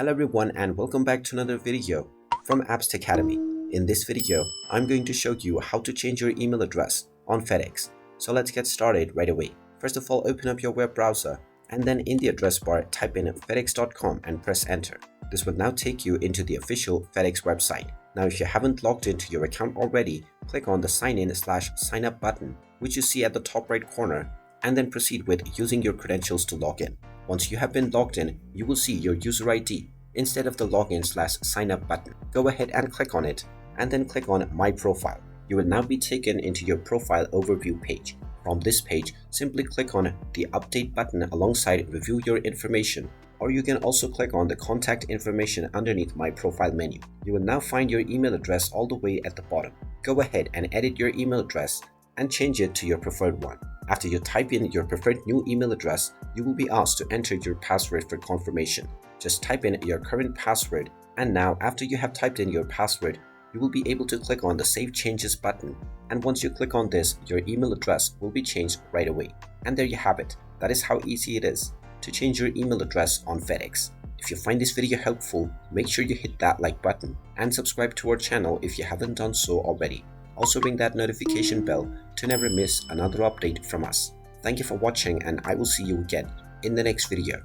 Hello everyone and welcome back to another video from Apps Academy. In this video, I'm going to show you how to change your email address on Fedex. So let's get started right away. First of all, open up your web browser and then in the address bar type in fedex.com and press enter. This will now take you into the official Fedex website. Now if you haven't logged into your account already, click on the sign in/sign up button which you see at the top right corner and then proceed with using your credentials to log in. Once you have been logged in, you will see your user ID instead of the login/sign up button. Go ahead and click on it and then click on My Profile. You will now be taken into your profile overview page. From this page, simply click on the Update button alongside Review Your Information, or you can also click on the Contact Information underneath My Profile menu. You will now find your email address all the way at the bottom. Go ahead and edit your email address and change it to your preferred one. After you type in your preferred new email address, you will be asked to enter your password for confirmation. Just type in your current password, and now after you have typed in your password, you will be able to click on the Save Changes button. And once you click on this, your email address will be changed right away. And there you have it. That is how easy it is to change your email address on Fedex. If you find this video helpful, make sure you hit that like button and subscribe to our channel if you haven't done so already. Also ring that notification bell to never miss another update from us. Thank you for watching and I will see you again in the next video.